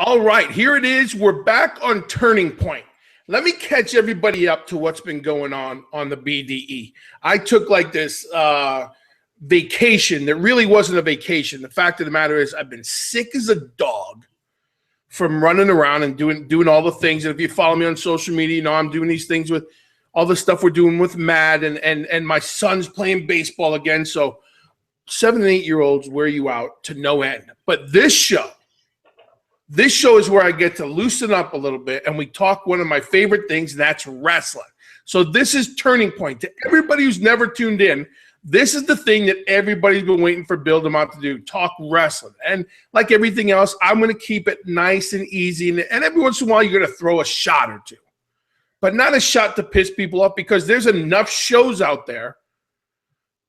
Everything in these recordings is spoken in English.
All right, here it is. We're back on Turning Point. Let me catch everybody up to what's been going on the BDE. I took like this vacation that really wasn't a vacation. The fact of the matter is I've been sick as a dog from running around and doing all the things. And if you follow me on social media, you know I'm doing these things with all the stuff we're doing with Mad, and my son's playing baseball again. So 7 and 8 year olds wear you out to no end. But this show is where I get to loosen up a little bit, and we talk one of my favorite things, and that's wrestling. So this is Turning Point. To everybody who's never tuned in, this is the thing that everybody's been waiting for Bill DeMott to do, talk wrestling. And like everything else, I'm going to keep it nice and easy, and every once in a while you're going to throw a shot or two. But not a shot to piss people off, because there's enough shows out there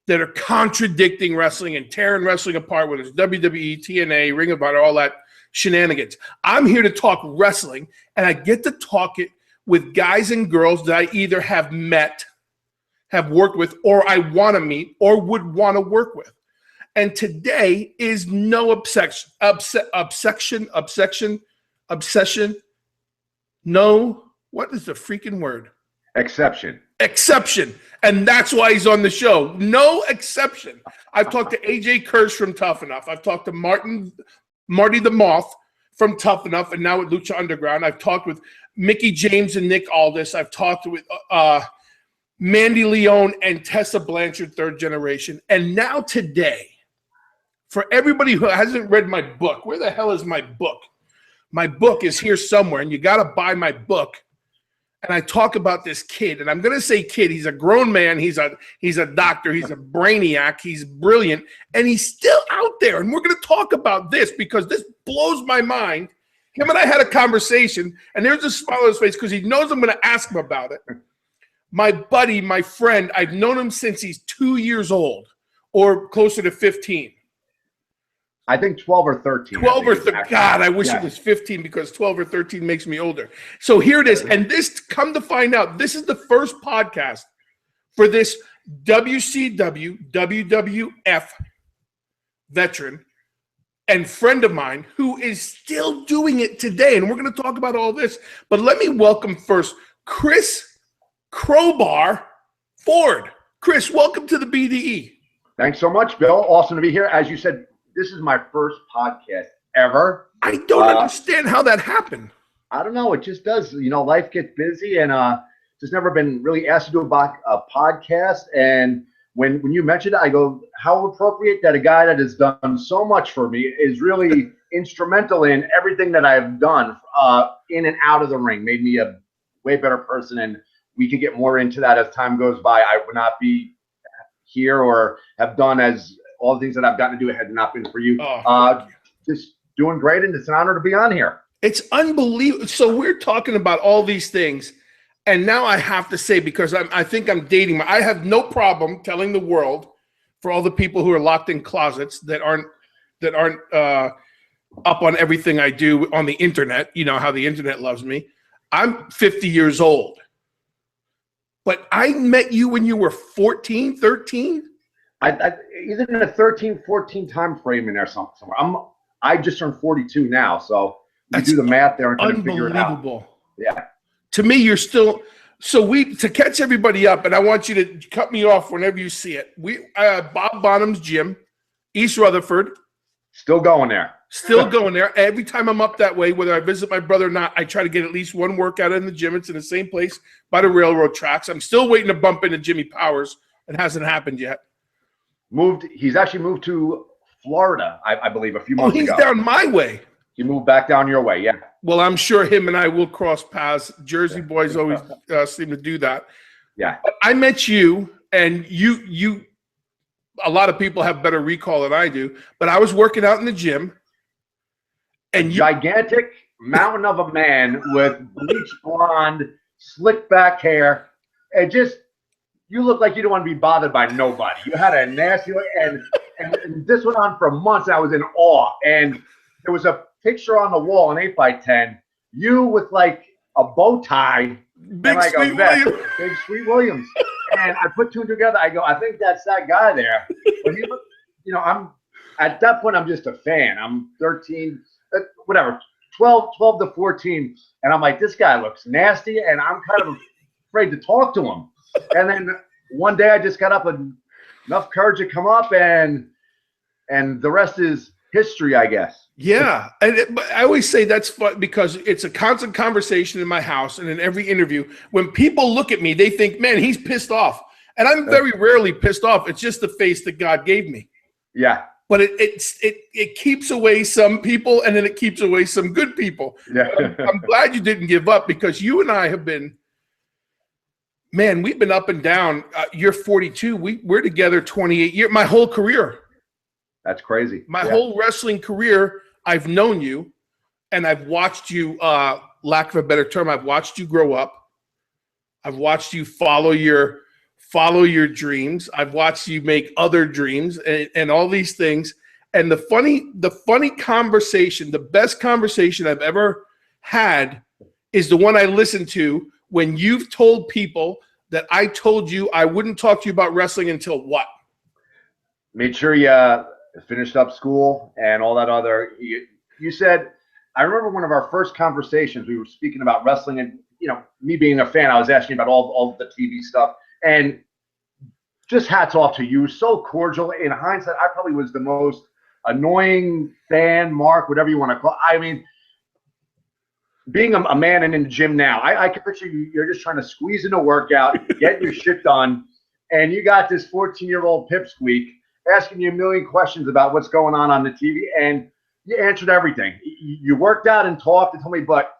that are contradicting wrestling and tearing wrestling apart, whether it's WWE, TNA, Ring of Honor, all that shenanigans. I'm here to talk wrestling, and I get to talk it with guys and girls that I either have met, have worked with, or I want to meet, or would want to work with. And today is no obsession. No, what is the freaking word? Exception. And that's why he's on the show. No exception. I've talked to AJ Kirsch from Tough Enough. I've talked to Marty the Moth from Tough Enough, and now at Lucha Underground. I've talked with Mickey James and Nick Aldis. I've talked with Mandy Leone and Tessa Blanchard, third generation. And now today, for everybody who hasn't read my book, where the hell is my book? My book is here somewhere, and you got to buy my book. And I talk about this kid, and I'm going to say kid. He's a grown man. He's a doctor. He's a brainiac. He's brilliant, and he's still out there. And we're going to talk about this because this blows my mind. Him and I had a conversation, and there's a smile on his face because he knows I'm going to ask him about it. My buddy, my friend, I've known him since he's 2 years old, or closer to 15. I think 12 or 13. 12 or 13. God, I wish it was 15 because 12 or 13 makes me older. So here it is. And this, come to find out, this is the first podcast for this WCW, WWF veteran and friend of mine who is still doing it today. And we're going to talk about all this. But let me welcome first Chris Crowbar Ford. Chris, welcome to the BDE. Thanks so much, Bill. Awesome to be here. As you said, this is my first podcast ever. I don't understand how that happened. I don't know. It just does. You know, life gets busy, and just never been really asked to do a podcast. And when you mentioned it, I go, how appropriate that a guy that has done so much for me is really instrumental in everything that I've done in and out of the ring. Made me a way better person, and we could get more into that as time goes by. I would not be here or have done as all the things that I've gotten to do had not been for you. Just doing great, and it's an honor to be on here. It's unbelievable. So we're talking about all these things, and now I have to say, because I think I'm dating. I have no problem telling the world, for all the people who are locked in closets that aren't up on everything I do on the internet. You know how the internet loves me. I'm 50 years old, but I met you when you were 14, 13. I either in a 13, 14 time frame in there somewhere. I just turned 42 now, so you do the math there and kind of figure it out. Unbelievable. Yeah. To me, you're still to catch everybody up, and I want you to cut me off whenever you see it. Bob Bonham's gym, East Rutherford. Still going there. Still going there. Every time I'm up that way, whether I visit my brother or not, I try to get at least one workout in the gym. It's in the same place by the railroad tracks. I'm still waiting to bump into Jimmy Powers. It hasn't happened yet. He's actually moved to Florida, I believe, a few months ago. Oh, he's down my way. He moved back down your way, yeah. Well, I'm sure him and I will cross paths. Jersey boys always seem to do that. Yeah. But I met you, and you. A lot of people have better recall than I do, but I was working out in the gym, and gigantic mountain of a man with bleach blonde, slick back hair, and just. You look like you don't want to be bothered by nobody. You had a nasty look, and this went on for months. I was in awe. And there was a picture on the wall, an 8x10, you with like a bow tie, Big Sweet Williams. Big Sweet Williams. And I put two together. I go, I think that's that guy there. But I'm at that point, I'm just a fan. I'm 13, whatever, 12 to 14. And I'm like, this guy looks nasty. And I'm kind of afraid to talk to him. And then one day I just got up with enough courage to come up, and the rest is history, I guess. Yeah. But I always say that's fun because it's a constant conversation in my house and in every interview. When people look at me, they think, man, he's pissed off. And I'm very rarely pissed off. It's just the face that God gave me. Yeah. But it keeps away some people, and then it keeps away some good people. Yeah. I'm glad you didn't give up, because you and I have been, man, we've been up and down. You're 42. We're together 28 years. My whole career. That's crazy. My whole wrestling career, I've known you, and I've watched you, lack of a better term, I've watched you grow up. I've watched you follow your dreams. I've watched you make other dreams and all these things. And the funny conversation, the best conversation I've ever had is the one I listened to when you've told people that I told you I wouldn't talk to you about wrestling until what? Made sure you finished up school and all that other. You said, I remember one of our first conversations, we were speaking about wrestling, and me being a fan, I was asking about all the TV stuff. And just hats off to you. So cordial. In hindsight, I probably was the most annoying fan, Mark, whatever you want to call it. I mean, being a man and in the gym now, I can picture you're just trying to squeeze in a workout, get your shit done, and you got this 14-year-old pipsqueak asking you a million questions about what's going on the TV, and you answered everything. You worked out and talked and told me, but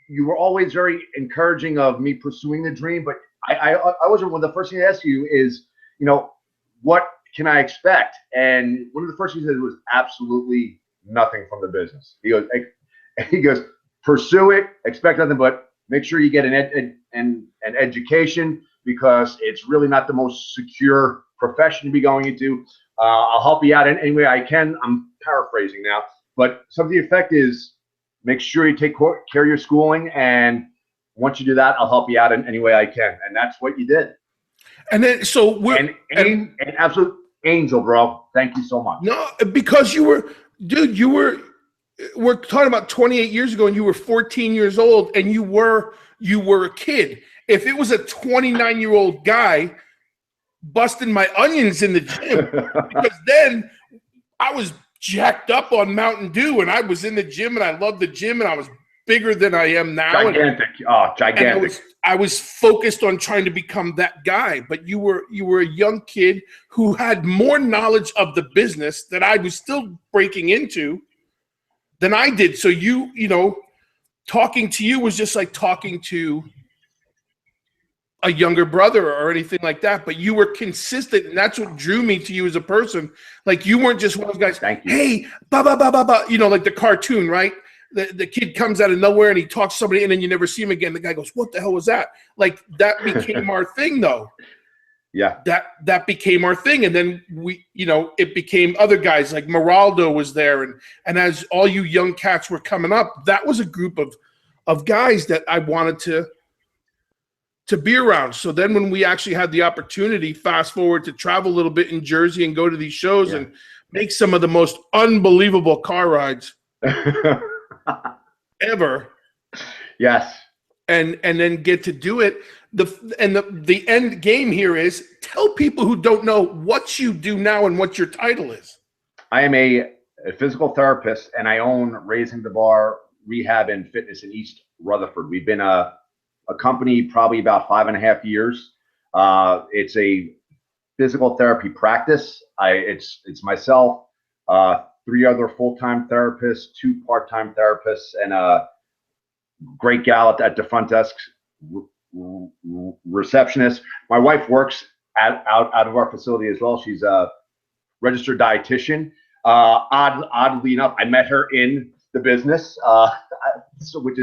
you were always very encouraging of me pursuing the dream. But I wasn't. One of the first things I asked you is, what can I expect? And one of the first things he said was absolutely nothing from the business. He goes, pursue it, expect nothing, but make sure you get an education, because it's really not the most secure profession to be going into. I'll help you out in any way I can. I'm paraphrasing now, but some of the effect is make sure you take care of your schooling, and once you do that, I'll help you out in any way I can. And that's what you did. And then, so we're an absolute angel, bro. Thank you so much. No, because we're talking about 28 years ago, and you were 14 years old, and you were a kid. If it was a 29-year-old guy busting my onions in the gym, because then I was jacked up on Mountain Dew, and I was in the gym, and I loved the gym, and I was bigger than I am now. Gigantic. Gigantic. And I was focused on trying to become that guy. But you were a young kid who had more knowledge of the business that I was still breaking into than I did. So talking to you was just like talking to a younger brother or anything like that. But you were consistent, and that's what drew me to you as a person. Like, you weren't just one of those guys, Thank you. Hey, ba ba ba ba ba, like the cartoon, right? The kid comes out of nowhere and he talks to somebody, and then you never see him again. The guy goes, what the hell was that? Like, that became our thing, though. Yeah. That became our thing. And then it became other guys, like Moraldo was there. And as all you young cats were coming up, that was a group of guys that I wanted to be around. So then when we actually had the opportunity, fast forward, to travel a little bit in Jersey and go to these shows and make some of the most unbelievable car rides ever. Yes. And then get to do it. The end game here is, tell people who don't know what you do now and what your title is. I am a physical therapist, and I own Raising the Bar Rehab and Fitness in East Rutherford. We've been a company probably about 5.5 years. It's a physical therapy practice. It's myself, 3 other full-time therapists, 2 part-time therapists, and a great gal at the front desk, receptionist. My wife works out of our facility as well. She's a registered dietitian. Oddly enough, I met her in the business, which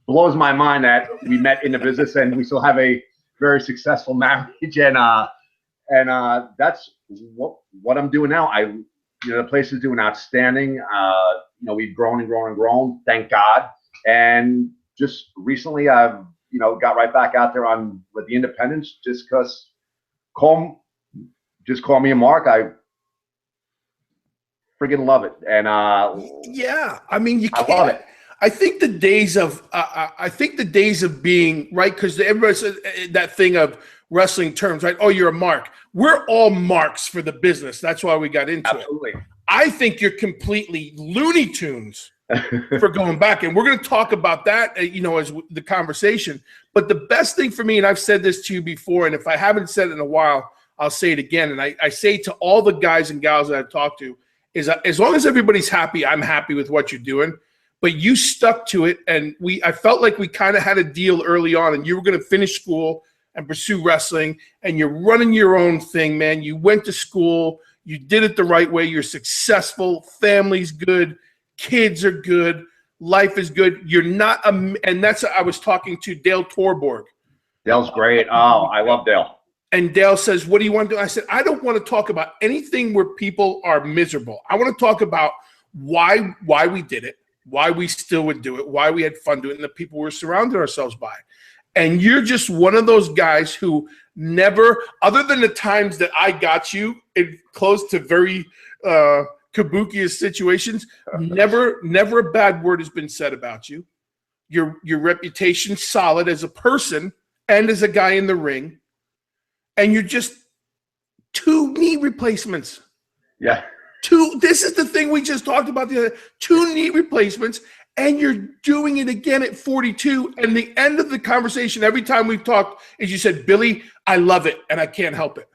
blows my mind that we met in the business and we still have a very successful marriage. And that's what I'm doing now. The place is doing outstanding. We've grown and grown and grown, thank God. And just recently, I've got right back out there with the Independents, just because. Call me a Mark. Freaking love it. And yeah, I mean, you I can't. love it. I think the days of being right, because everybody says that thing of wrestling terms, right? Oh, you're a mark. We're all marks for the business. That's why we got into it. Absolutely. I think you're completely Looney Tunes for going back, and we're going to talk about that, as the conversation. But the best thing for me, and I've said this to you before, and if I haven't said it in a while, I'll say it again. And I say to all the guys and gals that I've talked to, is as long as everybody's happy, I'm happy with what you're doing. But you stuck to it, and I felt like we kind of had a deal early on, and you were going to finish school and pursue wrestling, and you're running your own thing, man. You went to school, you did it the right way, you're successful, family's good, kids are good, life is good. You're not and that's I was talking to Dale Torborg. Dale's great. Oh, I love Dale. And Dale says, what do you want to do? I said, I don't want to talk about anything where people are miserable. I want to talk about why we did it, why we still would do it, why we had fun doing it, and the people we're surrounded ourselves by. And you're just one of those guys who never, other than the times that I got you in close to very kabuki situations, never a bad word has been said about you. Your reputation's solid as a person and as a guy in the ring. And you're just 2 knee replacements. Yeah. This is the thing we just talked about, the other 2 knee replacements, and you're doing it again at 42. And the end of the conversation, every time we've talked, is you said, Billy, I love it, and I can't help it.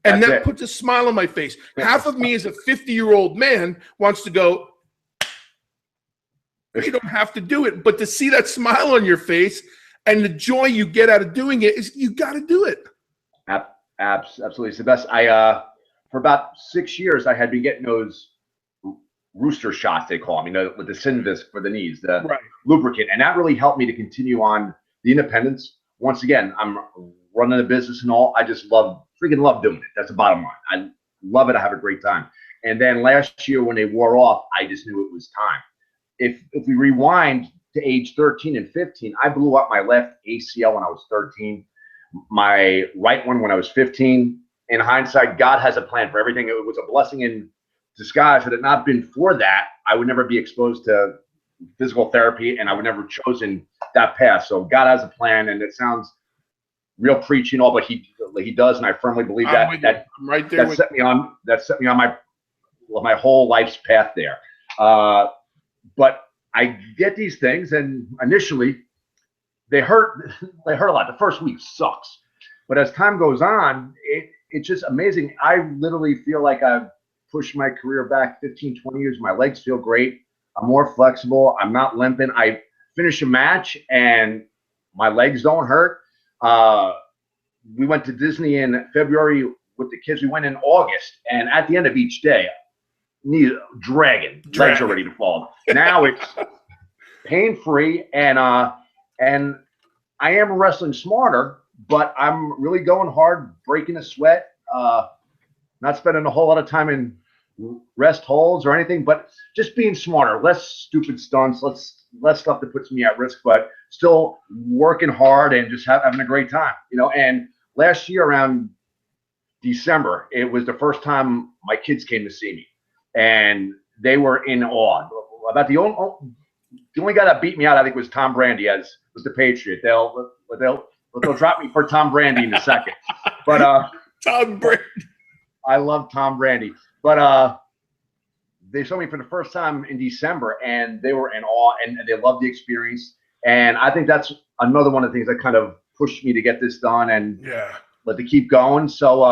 And that puts a smile on my face. Half of me as a 50-year-old man wants to go, you don't have to do it. But to see that smile on your face and the joy you get out of doing it is you got to do it. Absolutely. It's the best. For about 6 years, I had been getting those rooster shots, they call them, with the Synvisc for the knees, the lubricant. And that really helped me to continue on the independence. Once again, I'm running a business and all. I just freaking love doing it. That's the bottom line. I love it. I have a great time. And then last year when they wore off, I just knew it was time. If we rewind to age 13 and 15, I blew up my left ACL when I was 13, my right one when I was 15. In hindsight, God has a plan for everything. It was a blessing in disguise. Had it not been for that, I would never be exposed to physical therapy, and I would never have chosen that path. So God has a plan, and it sounds real preachy and all, but he does, and I firmly believe that. I'm right there. That set me on my whole life's path there. But I get these things, and initially they hurt. They hurt a lot. The first week sucks, but as time goes on, it's just amazing. I literally feel like I've pushed my career back 15, 20 years. My legs feel great. I'm more flexible. I'm not limping. I finish a match and my legs don't hurt. We went to Disney in February with the kids. We went in August, and at the end of each day, legs are ready to fall. Now it's pain-free, and I am wrestling smarter, but I'm really going hard, breaking a sweat, not spending a whole lot of time in rest holds or anything, but just being smarter, less stupid stunts, less stuff that puts me at risk, but still working hard and just having a great time, And last year around December, it was the first time my kids came to see me, and they were in awe. About the only guy that beat me out, I think, was Tom Brady, was the Patriot. They'll drop me for Tom Brady in a second, but Tom Brady. I love Tom Brady, but they saw me for the first time in December, and they were in awe, and they loved the experience. And I think that's another one of the things that kind of pushed me to get this done and let it keep going. So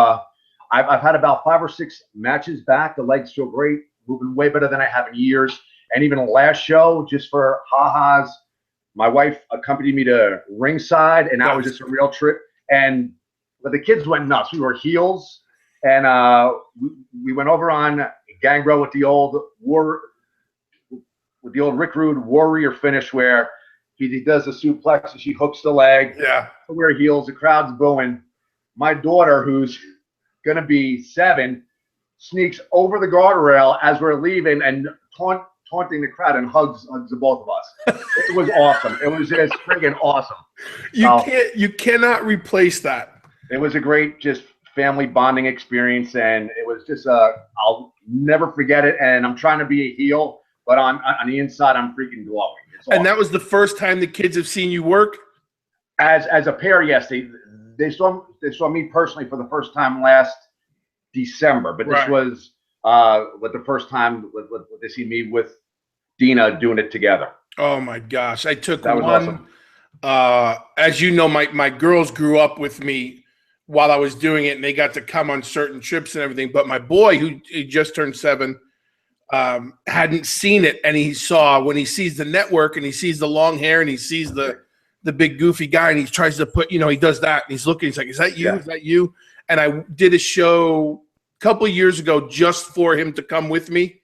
I've had about 5 or 6 matches back. The legs feel great, moving way better than I have in years. And even the last show, just for ha-has, my wife accompanied me to ringside, and that was just a real trip. But the kids went nuts. We were heels, and we went over on Gangrel with the old Rick Rude Warrior finish, where he does the suplex and she hooks the leg. Yeah, we're heels. The crowd's booing. My daughter, who's gonna be 7, sneaks over the guardrail as we're leaving and taunting the crowd and hugs the both of us. It was awesome. It was friggin' awesome. You cannot replace that. It was a great just family bonding experience, and it was just I'll never forget it. And I'm trying to be a heel, but on the inside, I'm freaking glowing. It's awesome. And that was the first time the kids have seen you work? As a pair, yes. They saw me personally for the first time last December, but this was the first time they see me with Dina doing it together. Oh my gosh. I took that was one awesome. As you know, my girls grew up with me while I was doing it, and they got to come on certain trips and everything. But my boy, who he just turned 7, hadn't seen it, and he saw, when he sees the network and he sees the long hair and he sees the big goofy guy, and he tries to put, he does that, and he's looking, he's like, is that you? Yeah. Is that you? And I did a show a couple of years ago just for him to come with me,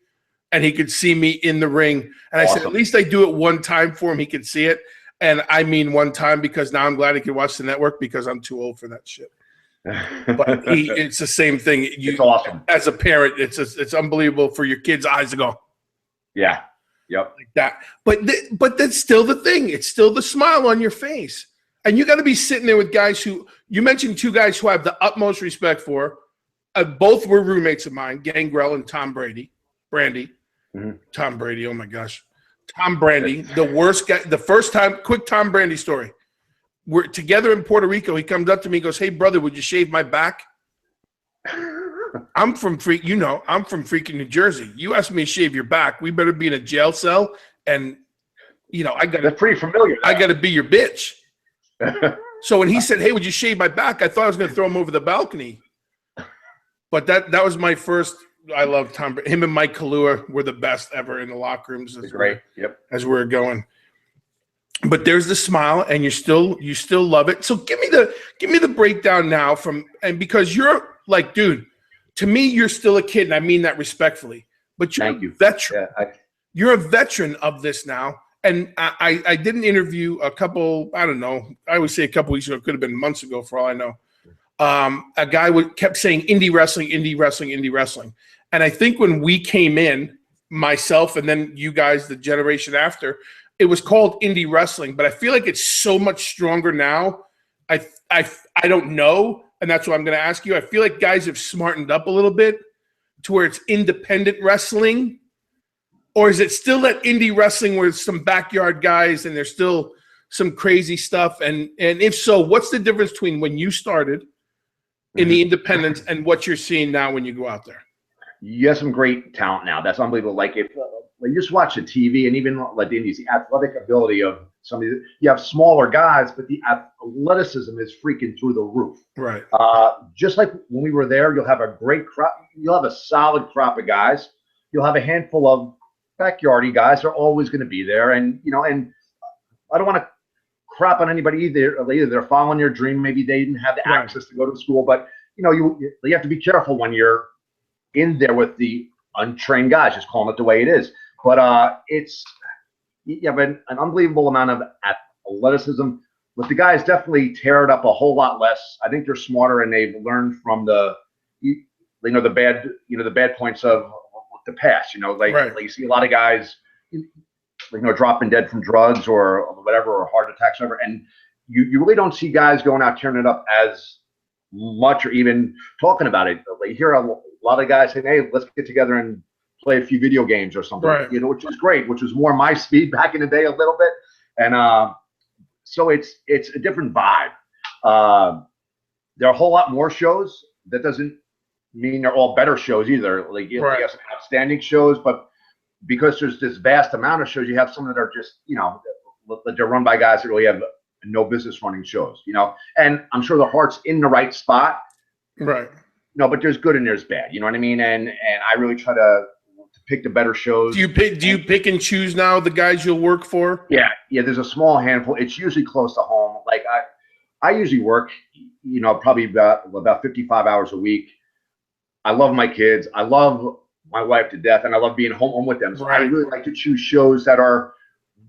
and he could see me in the ring. And awesome. I said, at least I do it one time for him, he could see it. And I mean one time, because now I'm glad he can watch the network, because I'm too old for that shit. But it's the same thing. It's awesome. As a parent, it's unbelievable for your kids' eyes to go, yeah, yep, like that. But that's still the thing. It's still the smile on your face. And you got to be sitting there with guys who, you mentioned 2 guys who I have the utmost respect for. Both were roommates of mine, Gangrel and Tom Brandy. Tom Brady, oh my gosh. Tom Brandy, the worst guy. The first time, quick Tom Brandy story. We're together in Puerto Rico. He comes up to me and goes, hey, brother, would you shave my back? I'm from freaking New Jersey. You asked me to shave your back. We better be in a jail cell. And, that's pretty familiar. I got to be your bitch. So when he said, hey, would you shave my back? I thought I was going to throw him over the balcony. But that was my first. I love Tom. Him and Mike Kalua were the best ever in the locker rooms. Great. Yep. As we're going. But there's the smile, and you still love it. So give me the breakdown now because you're like, dude, to me, you're still a kid, and I mean that respectfully. But you're a veteran. Yeah, you're a veteran of this now. And I did an interview a couple, I don't know, I would say a couple weeks ago, it could have been months ago for all I know. A guy kept saying indie wrestling, indie wrestling, indie wrestling. And I think when we came in, myself and then you guys, the generation after, it was called indie wrestling. But I feel like it's so much stronger now. I don't know, and that's what I'm going to ask you. I feel like guys have smartened up a little bit to where it's independent wrestling. Or is it still that indie wrestling where it's some backyard guys and there's still some crazy stuff? And if so, what's the difference between when you started in the independents and what you're seeing now when you go out there? You have some great talent now. That's unbelievable. Like if you just watch the TV and even like the indies, the athletic ability of some of these, you have smaller guys, but the athleticism is freaking through the roof. Right. Just like when we were there, you'll have a great crop. You'll have a solid crop of guys. You'll have a handful of backyardy guys. Are always going to be there, and and I don't want to crap on anybody either. They're following their dream. Maybe they didn't have the access to go to school, but you have to be careful when you're in there with the untrained guys, just calling it the way it is. But you have an unbelievable amount of athleticism. But the guys definitely tear it up a whole lot less. I think they're smarter, and they've learned from the bad points of the past. Like you see a lot of guys, dropping dead from drugs or whatever, or heart attacks, or whatever, and you really don't see guys going out tearing it up as much, or even talking about it. You hear a lot of guys saying, "Hey, let's get together and play a few video games or something," which is great, which was more my speed back in the day a little bit. And so it's a different vibe. There are a whole lot more shows. That doesn't mean they're all better shows either. You have some outstanding shows, but because there's this vast amount of shows, you have some that are just, they're run by guys that really have no business running shows, and I'm sure the heart's in the right spot. Right. No, but there's good and there's bad. You know what I mean? And I really try to pick the better shows. Do you pick and choose now the guys you'll work for? Yeah. There's a small handful. It's usually close to home. Like I usually work, probably about 55 hours a week. I love my kids. I love my wife to death, and I love being home with them. So I really like to choose shows that are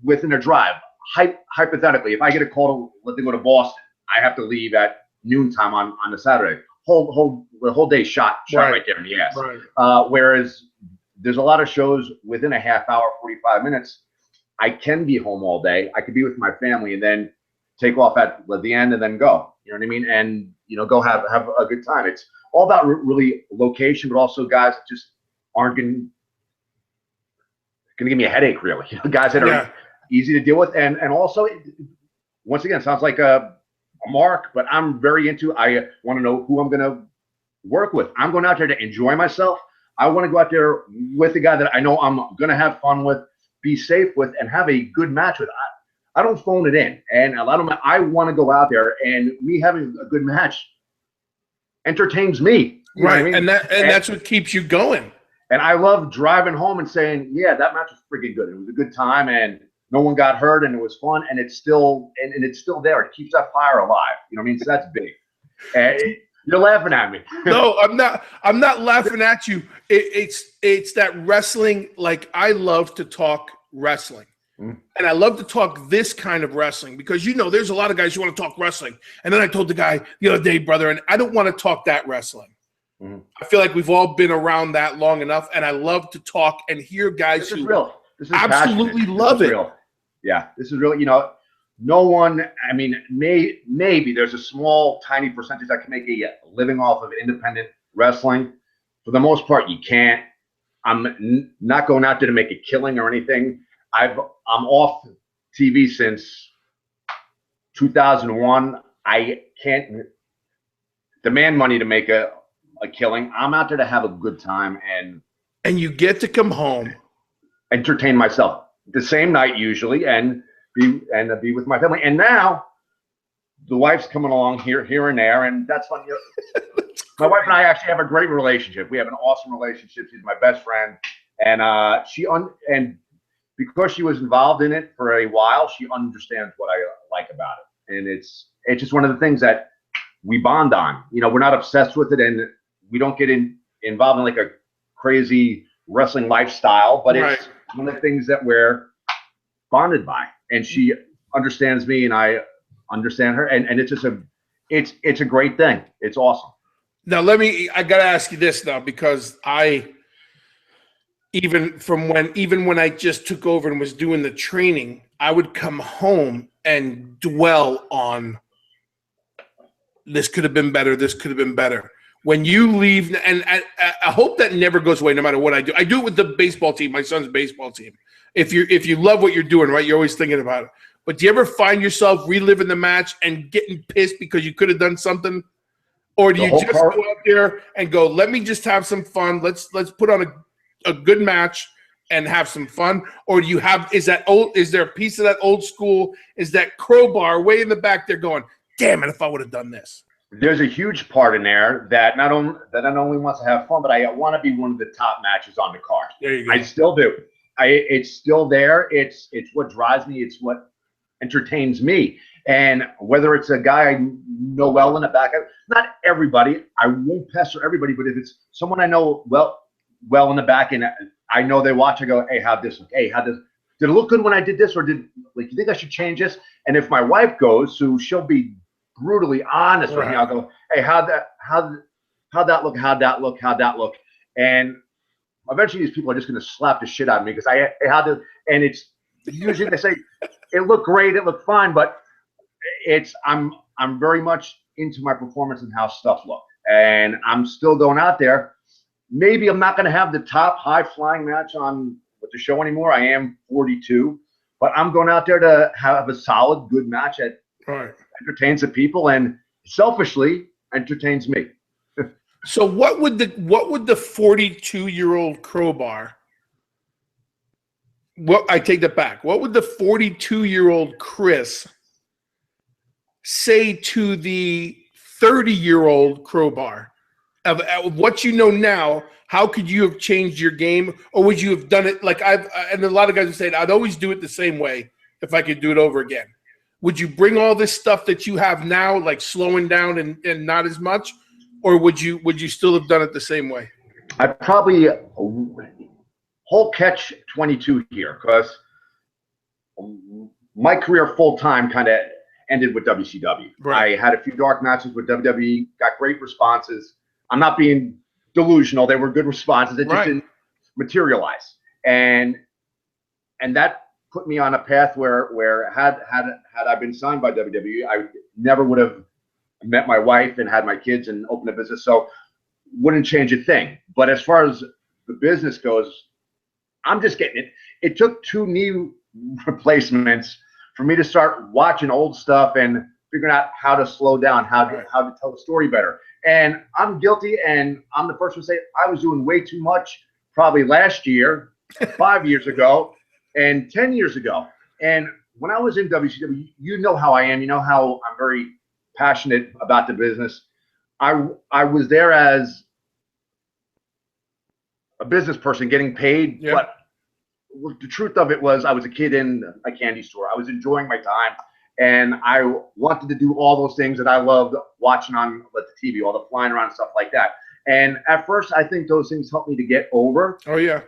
within a drive. Hypothetically, if I get a call to let them go to Boston, I have to leave at noontime on a Saturday. The whole day shot right there in the ass. Right. Whereas there's a lot of shows within a half hour, 45 minutes. I can be home all day. I could be with my family, and then take off at the end and then go. You know what I mean? And go have a good time. It's all about really location, but also guys that just aren't going to give me a headache. Really, guys that are easy to deal with, and also, once again, it sounds like a mark, but I'm very into. I want to know who I'm going to work with. I'm going out there to enjoy myself. I want to go out there with a guy that I know I'm going to have fun with, be safe with, and have a good match with. I don't phone it in, and a lot of I want to go out there, and me having a good match entertains me. You know what I mean? And that's what keeps you going. And I love driving home and saying, yeah, that match was freaking good. It was a good time, and no one got hurt, and it was fun, and it's still it's still there. It keeps that fire alive. You know what I mean? So that's big. And you're laughing at me. No, I'm not. I'm not laughing at you. It's that wrestling. Like, I love to talk wrestling, and I love to talk this kind of wrestling because there's a lot of guys who want to talk wrestling. And then I told the guy the other day, brother, and I don't want to talk that wrestling. I feel like we've all been around that long enough, and I love to talk and hear guys who absolutely love it. Yeah, this is real. No one. I mean, maybe there's a small, tiny percentage that can make a living off of independent wrestling. For the most part, you can't. I'm not going out there to make a killing or anything. I'm off TV since 2001. I can't demand money to make a killing. I'm out there to have a good time and you get to come home, entertain myself the same night usually, and be with my family. And now the wife's coming along here and there, and that's fun. My wife and I actually have a great relationship. We have an awesome relationship. She's my best friend, and and because she was involved in it for a while, she understands what I like about it, and it's just one of the things that we bond on. We're not obsessed with it, and we don't get involved in like a crazy wrestling lifestyle, but it's one of the things that we're bonded by, and she understands me and I understand her, and it's just it's a great thing. It's awesome. Now I gotta ask you this now, because even when I just took over and was doing the training, I would come home and dwell on this could have been better, this could have been better. When you leave, and I hope that never goes away no matter what I do. I do it with the baseball team, my son's baseball team. If you love what you're doing, right, you're always thinking about it. But do you ever find yourself reliving the match and getting pissed because you could have done something? Or do you just go out there and go, let me just have some fun. Let's put on a good match and have some fun? Or do you is there a piece of that old school, is that Crowbar way in the back there going, damn it, if I would have done this? There's a huge part in there that not only wants to have fun, but I want to be one of the top matches on the card. There you go. I still do. It's still there. It's what drives me. It's what entertains me. And whether it's a guy I know well in the back, not everybody, I won't pester everybody, but if it's someone I know well in the back and I know they watch, I go, hey, how'd this look? Hey, did it look good when I did this? Or you think I should change this? And if my wife goes, so she'll be brutally honest with me, I'll go, hey, how'd that look? And eventually these people are just going to slap the shit out of me because and it's usually they say, it looked great, it looked fine, but I'm very much into my performance and how stuff looked. And I'm still going out there. Maybe I'm not going to have the top high flying match on the show anymore. I am 42, but I'm going out there to have a solid, good match that entertains the people and selfishly entertains me. So what would the 42-year-old Crowbar? I take that back. What would the 42-year-old Chris say to the 30-year-old Crowbar? Of what you know now, how could you have changed your game, or would you have done it like and a lot of guys have said, I'd always do it the same way if I could do it over again. Would you bring all this stuff that you have now, like slowing down and not as much, or would you still have done it the same way? I'd probably whole catch 22 here, because my career full time kind of ended with WCW. Right. I had a few dark matches with WWE, got great responses. I'm not being delusional. They were good responses. It just didn't materialize. And that put me on a path where had I been signed by WWE, I never would have met my wife and had my kids and opened a business. So wouldn't change a thing. But as far as the business goes, I'm just getting it. It took 2 knee replacements for me to start watching old stuff and figuring out how to slow down, how to tell the story better. And I'm guilty, and I'm the first one to say I was doing way too much probably last year, 5 years ago, and 10 years ago. And when I was in WCW, you know how I am. You know how I'm very passionate about the business. I was there as a business person getting paid, but the truth of it was I was a kid in a candy store. I was enjoying my time, and I wanted to do all those things that I loved watching on the TV, all the flying around and stuff like that. And at first, I think those things helped me to get over. Oh, yeah.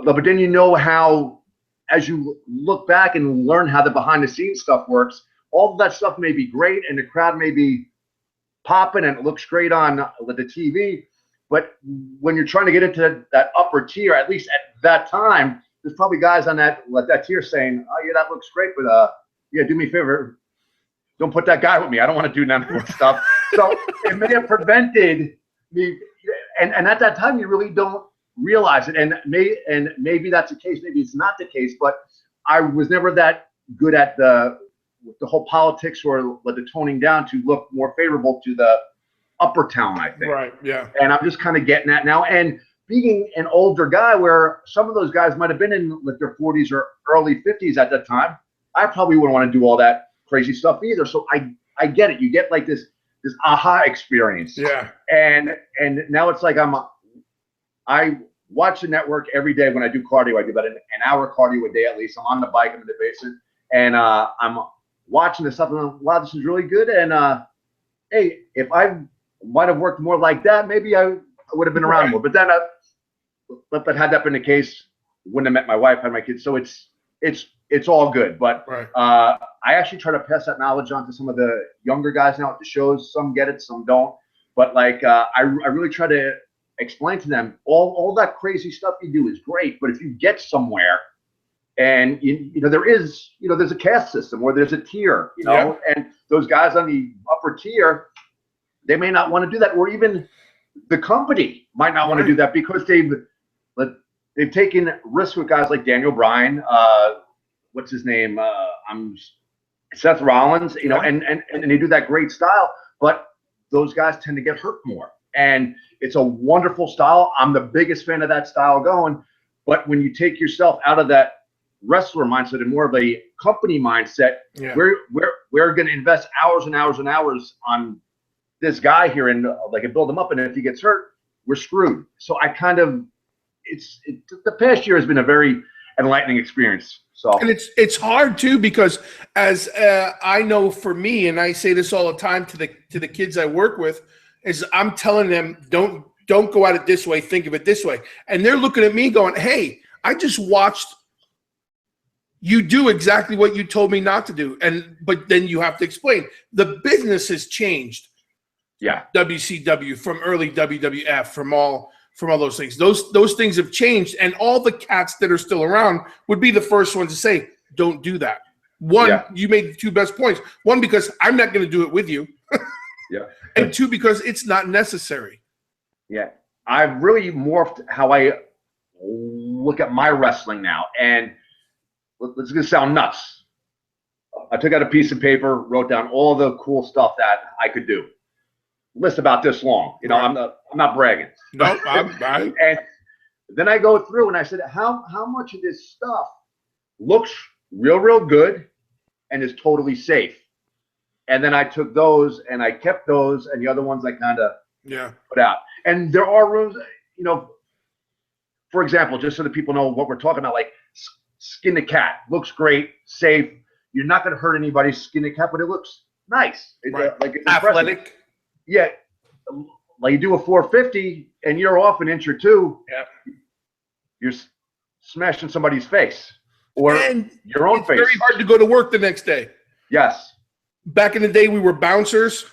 But then you know how, as you look back and learn how the behind-the-scenes stuff works, all of that stuff may be great, and the crowd may be popping, and it looks great on the TV. But when you're trying to get into that upper tier, at least at that time, there's probably guys on that tier saying, "Oh yeah, that looks great, but yeah, do me a favor, don't put that guy with me. I don't want to do none of that stuff." So it may have prevented me, and at that time you really don't realize it, and maybe that's the case, maybe it's not the case, but I was never that good at the whole politics or the toning down to look more favorable to the upper talent, I think. Right. Yeah. And I'm just kind of getting that now. And being an older guy, where some of those guys might have been in their 40s or early 50s at that time, I probably wouldn't want to do all that crazy stuff either. So I get it. You get like this aha experience. Yeah. And now it's like I watch the network every day when I do cardio. I do about an hour cardio a day at least. I'm on the bike, I'm in the basement, and I'm watching this stuff, and wow, this is really good. And hey, if I might have worked more like that, maybe I would have been around more. But then, but had that been the case, wouldn't have met my wife, had my kids. So it's all good. But I actually try to pass that knowledge on to some of the younger guys now at the shows. Some get it, some don't. But like I really try to explain to them all that crazy stuff you do is great, but if you get somewhere and you know there's a caste system or there's a tier, and those guys on the upper tier, they may not want to do that, or even the company might not want to do that because they've taken risks with guys like Daniel Bryan, what's his name, Seth Rollins, and they do that great style, but those guys tend to get hurt more. And it's a wonderful style. I'm the biggest fan of that style going. But when you take yourself out of that wrestler mindset and more of a company mindset, we're going to invest hours and hours and hours on this guy here and build him up. And if he gets hurt, we're screwed. So I kind of, the past year has been a very enlightening experience. So, and it's hard too, because as I know for me, and I say this all the time to the kids I work with, is I'm telling them, don't go at it this way, think of it this way. And they're looking at me going, hey, I just watched you do exactly what you told me not to do. But then you have to explain. The business has changed. Yeah. WCW, from early WWF, from all those things. Those things have changed, and all the cats that are still around would be the first ones to say, don't do that. One, you made the 2 best points. One, because I'm not going to do it with you. Yeah. And 2, because it's not necessary. Yeah. I've really morphed how I look at my wrestling now. And it's going to sound nuts. I took out a piece of paper, wrote down all the cool stuff that I could do. List about this long. I'm not bragging. No, I'm And then I go through and I said, how much of this stuff looks real good and is totally safe? And then I took those and I kept those, and the other ones I kind of put out. And there are rooms, for example, just so that people know what we're talking about, like skin the cat. Looks great, safe. You're not going to hurt anybody. Skin the cat, but it looks nice. It's athletic. Impressive. Yeah. Like you do a 450 and you're off an inch or 2. Yeah. You're smashing somebody's face or your own face. It's very hard to go to work the next day. Yes. Back in the day, we were bouncers.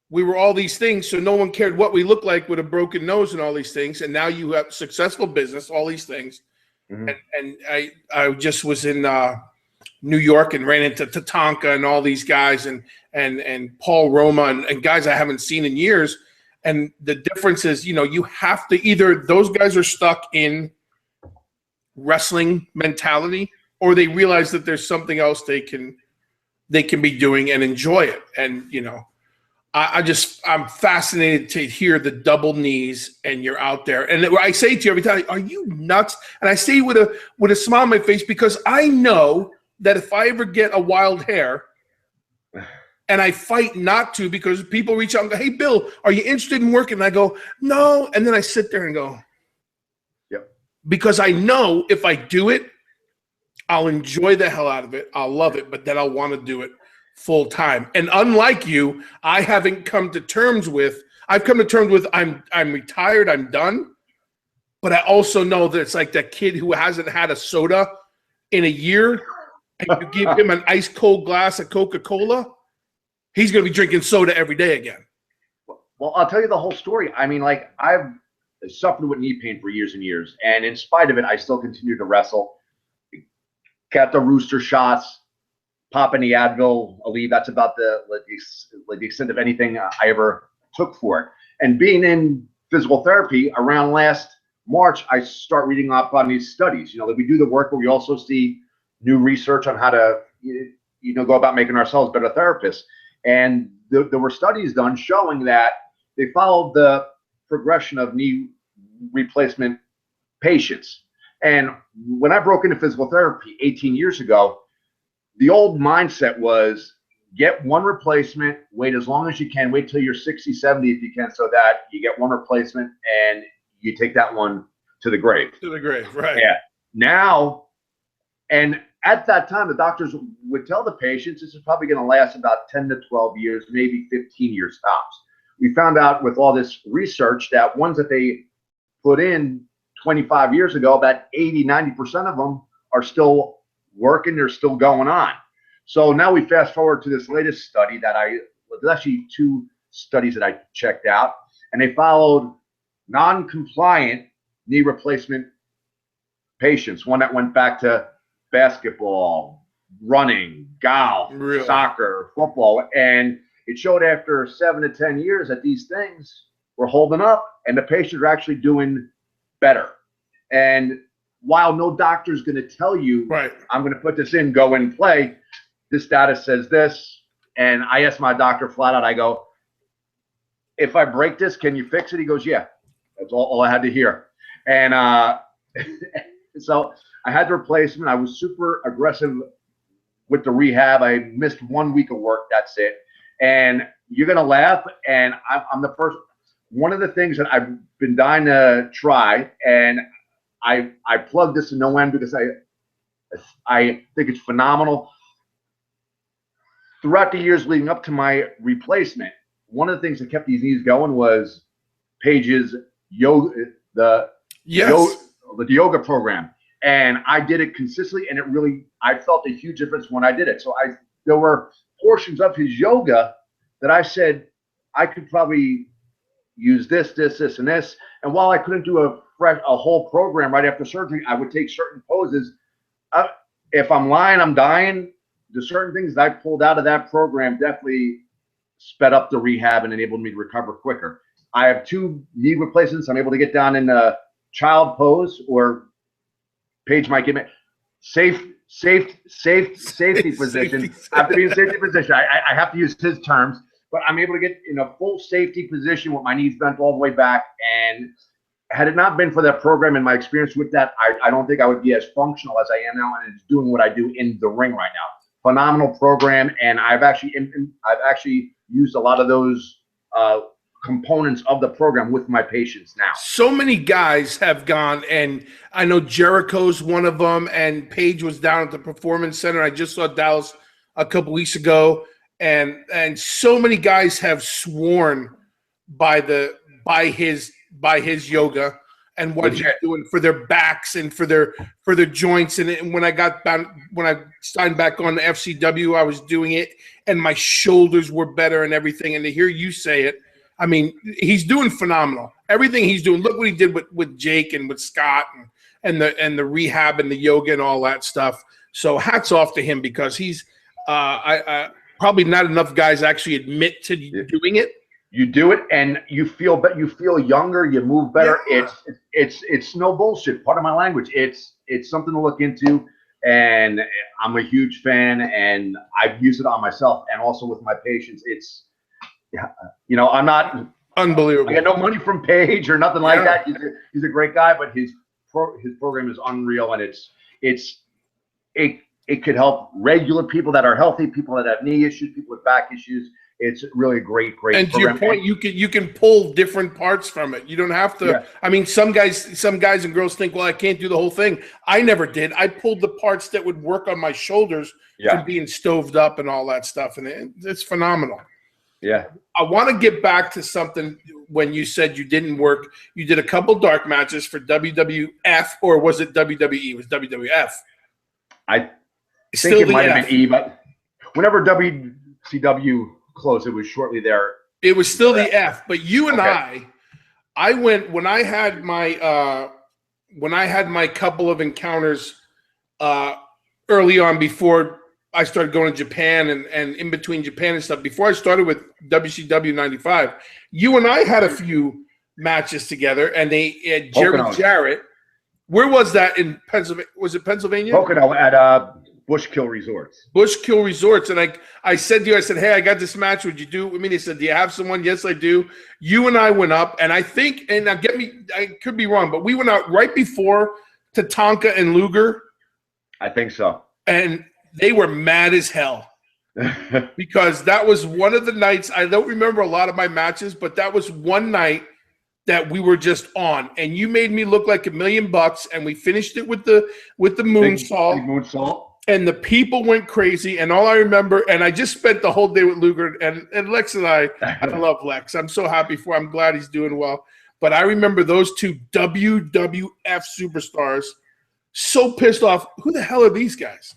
We were all these things, so no one cared what we looked like with a broken nose and all these things. And now you have successful business, all these things. And I just was in New York and ran into Tatanka and all these guys and Paul Roma and guys I haven't seen in years. And the difference is, you have to either those guys are stuck in wrestling mentality or they realize that there's something else they can be doing and enjoy it. And, I'm fascinated to hear the double knees and you're out there. And I say to you every time, are you nuts? And I say it with a smile on my face because I know that if I ever get a wild hair and I fight not to because people reach out and go, hey, Bill, are you interested in working? And I go, no. And then I sit there and go, yep. Because I know if I do it, I'll enjoy the hell out of it. I'll love it, but then I'll want to do it full time. And unlike you, I haven't come to terms with, I've come to terms with I'm retired, I'm done. But I also know that it's like that kid who hasn't had a soda in a year and you give him an ice cold glass of Coca-Cola, he's going to be drinking soda every day again. Well, I'll tell you the whole story. I mean, like I've suffered with knee pain for years and years. And in spite of it, I still continue to wrestle. Got the rooster shots, popping the Advil, Aleve. That's about the extent of anything I ever took for it. And being in physical therapy around last March, I start reading up on these studies. That we do the work, but we also see new research on how to, go about making ourselves better therapists. And there were studies done showing that they followed the progression of knee replacement patients. And when I broke into physical therapy 18 years ago, the old mindset was get one replacement, wait as long as you can, wait till you're 60, 70 if you can, so that you get one replacement and you take that one to the grave. To the grave, right. Yeah. Now, and at that time, the doctors would tell the patients this is probably going to last about 10 to 12 years, maybe 15 years tops. We found out with all this research that ones that they put in 25 years ago, about 80, 90% of them are still working, they're still going on. So now we fast forward to this latest study that there's actually two studies that I checked out, and they followed non-compliant knee replacement patients, one that went back to basketball, running, golf, really? Soccer, football, and it showed after 7 to 10 years that these things were holding up and the patients are actually doing better. And while no doctor is going to tell you, right, I'm going to put this in, go and play, this data says this. And I asked my doctor flat out, I go, if I break this, can you fix it? He goes, yeah. That's all I had to hear. And so I had the replacement. I was super aggressive with the rehab. I missed 1 week of work. That's it. And you're going to laugh. And I'm the first. One of the things that I've been dying to try, and I plugged this in no end because I think it's phenomenal. Throughout the years leading up to my replacement, one of the things that kept these knees going was Paige's yoga, the yoga program. And I did it consistently, and I felt a huge difference when I did it. So there were portions of his yoga that I said I could probably use this, and this. And while I couldn't do a whole program right after surgery, I would take certain poses. If I'm lying, I'm dying. The certain things that I pulled out of that program definitely sped up the rehab and enabled me to recover quicker. I have 2 knee replacements. I'm able to get down in a child pose, or Paige might give me safety position. I have to be in safety position. I have to use his terms, but I'm able to get in a full safety position with my knees bent all the way back. And had it not been for that program and my experience with that, I don't think I would be as functional as I am now, and it's doing what I do in the ring right now. Phenomenal program, and I've actually used a lot of those components of the program with my patients now. So many guys have gone, and I know Jericho's one of them, and Paige was down at the Performance Center. I just saw Dallas a couple weeks ago, and so many guys have sworn by his yoga and what he's doing for their backs and for their joints. And when I signed back on the FCW, I was doing it, and my shoulders were better and everything. And to hear you say it, I mean, he's doing phenomenal. Everything he's doing. Look what he did with Jake and with Scott the rehab and the yoga and all that stuff. So hats off to him, because he's probably not enough guys actually admit to doing it. You do it and you feel younger, you move better. Yeah. It's no bullshit. Part of my language. It's something to look into, and I'm a huge fan, and I've used it on myself and also with my patients. It's, you know, I'm not unbelievable. I got no money from Paige or nothing like that. He's a great guy, but his program is unreal, and it could help regular people that are healthy, people that have knee issues, people with back issues. It's really a great and program. To your point, you can pull different parts from it. You don't have to. Yeah. I mean, some guys and girls think, well, I can't do the whole thing. I never did. I pulled the parts that would work on my shoulders from being stoved up and all that stuff, and it's phenomenal. Yeah. I want to get back to something when you said you didn't work. You did a couple dark matches for WWF, or was it WWE? It was WWF. I think it might have been E, but whenever WCW closed, it was shortly there. It was still the F, but you and I went when I had my couple of encounters early on before I started going to Japan and in between Japan and stuff. Before I started with WCW 95, you and I had a few matches together, and they had Jerry Jarrett. Where was that in Pennsylvania? Was it Pennsylvania? Pocono at Bushkill Resorts. Bushkill Resorts. And I said to you, I said, hey, I got this match. Would you do it with me? They said, do you have someone? Yes, I do. You and I went up, and I think, and now get me, I could be wrong, but we went out right before Tatanka and Luger. I think so. And they were mad as hell because that was one of the nights. I don't remember a lot of my matches, but that was one night that we were just on, and you made me look like $1,000,000, and we finished it with the moonsault. Big moonsault. And the people went crazy, and all I remember, and I just spent the whole day with Luger and Lex, and I love Lex. I'm so happy for him. I'm glad he's doing well. But I remember those two WWF superstars so pissed off. Who the hell are these guys?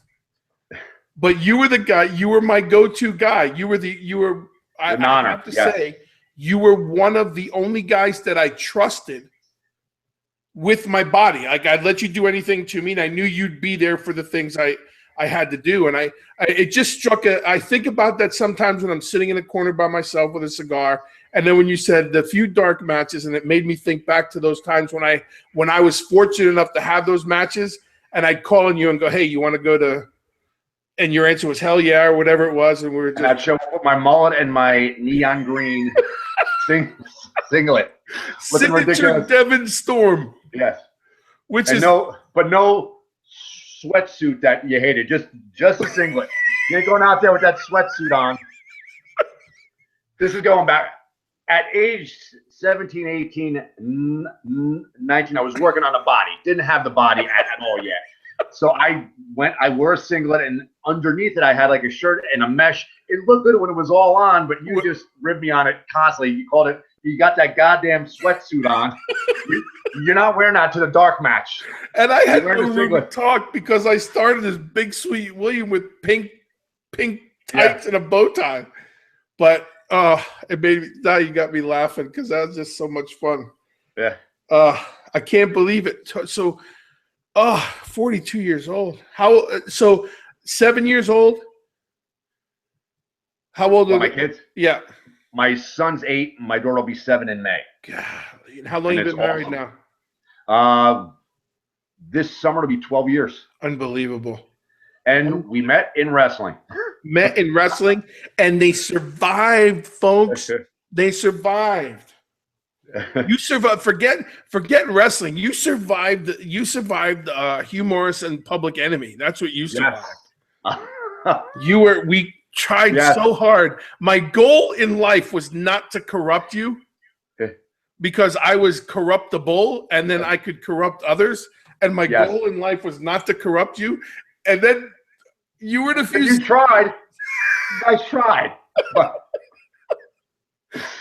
But you were the guy. You were my go-to guy. I have to say, you were one of the only guys that I trusted with my body. Like, I'd let you do anything to me, and I knew you'd be there for the things I had to do. And it just struck I think about that sometimes when I'm sitting in a corner by myself with a cigar. And then when you said the few dark matches, and it made me think back to those times when I was fortunate enough to have those matches, and I'd call on you and go, hey, you want to go to, and your answer was hell yeah, or whatever it was. And we were just, I'd show up with my mullet and my neon green singlet. Signature Devon Storm. Yes. But no sweatsuit that you hated. Just a singlet. You ain't going out there with that sweatsuit on. This is going back. At age 17, 18, 19, I was working on the body. Didn't have the body at all yet. So I wore a singlet, and underneath it I had like a shirt and a mesh. It looked good when it was all on, but you just ribbed me on it constantly. You got that goddamn sweatsuit on. You're not wearing that to the dark match. And I had no room to talk because I started as Big Sweet William with pink tights and a bow tie. But now you got me laughing because that was just so much fun. Yeah. I can't believe it. So 42 years old. So 7 years old? How old are my kids? Yeah. My son's 8. My daughter will be 7 in May. God, how long have you been married now? This summer it'll be 12 years. Unbelievable. And we met in wrestling. And they survived, folks. They survived. You survived. Forget wrestling. You survived. Hugh Morris and Public Enemy. That's what you survived. Yes. We tried so hard. My goal in life was not to corrupt you, because I was corruptible, and then I could corrupt others. And my goal in life was not to corrupt you. And then you were the few. You tried. You guys tried.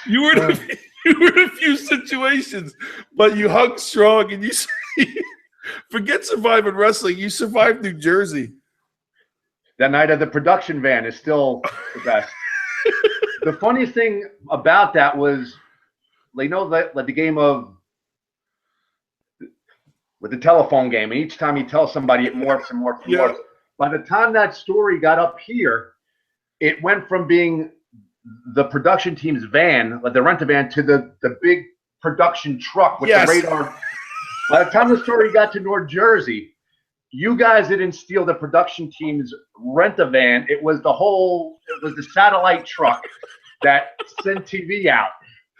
You were in a few situations, but you hung strong, and you forget surviving wrestling. You survived New Jersey. That night of the production van is still the best. The funniest thing about that was, the game of with the telephone game. And each time you tell somebody, it morphs and morphs and morphs. By the time that story got up here, it went from being the production team's van, like the rent-a-van, to the big production truck with the radar. By the time the story got to North Jersey, you guys didn't steal the production team's rent-a-van. It was the satellite truck that sent TV out.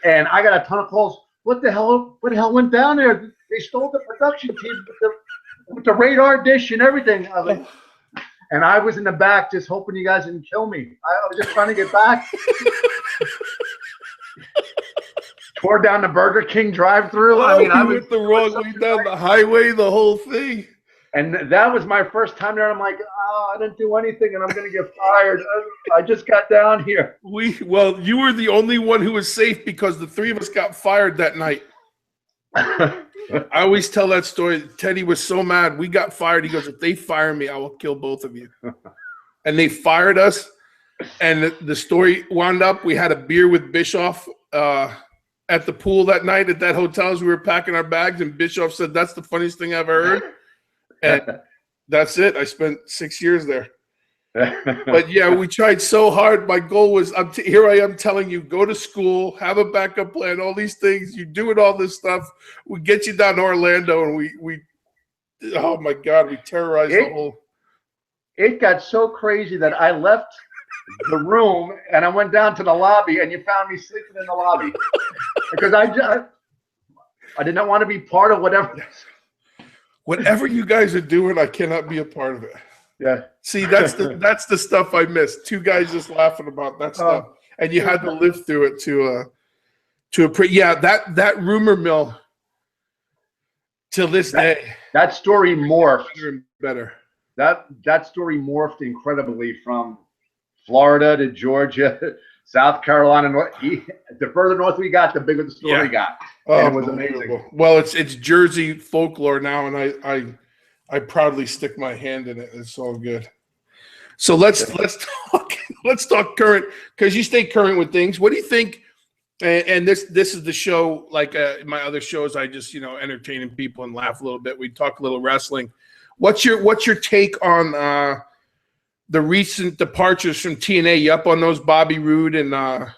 And I got a ton of calls. What the hell went down there? They stole the production team with the radar dish and everything. I was like, and I was in the back just hoping you guys didn't kill me. I was just trying to get back. Tore down the Burger King drive-through. I mean, I went the wrong way down the highway, the whole thing. And that was my first time there. I'm like, oh, I didn't do anything, and I'm going to get fired. I just got down here. Well, you were the only one who was safe because the three of us got fired that night. I always tell that story. Teddy was so mad. We got fired. He goes, if they fire me, I will kill both of you. And they fired us. And the story wound up, we had a beer with Bischoff at the pool that night at that hotel as we were packing our bags. And Bischoff said, that's the funniest thing I've ever heard. And that's it. I spent 6 years there. But yeah, we tried so hard. My goal was, here I am telling you, go to school, have a backup plan, all these things. You're doing all this stuff. We get you down to Orlando, and we oh my God, we terrorized the whole. It got so crazy that I left the room and I went down to the lobby, and you found me sleeping in the lobby because I did not want to be part of whatever you guys are doing. I cannot be a part of it. Yeah. See, that's the stuff I missed. Two guys just laughing about that stuff, and you had to live through it that rumor mill till this day. That story morphed better. That story morphed incredibly from Florida to Georgia, South Carolina. The further north we got, the bigger the story got. And it was amazing. Well, it's Jersey folklore now, and I proudly stick my hand in it. It's all good. So let's talk current, because you stay current with things. What do you think? And this is the show, like my other shows, I just entertaining people and laugh a little bit. We talk a little wrestling. What's your take on the recent departures from TNA? You up on those, Bobby Roode and I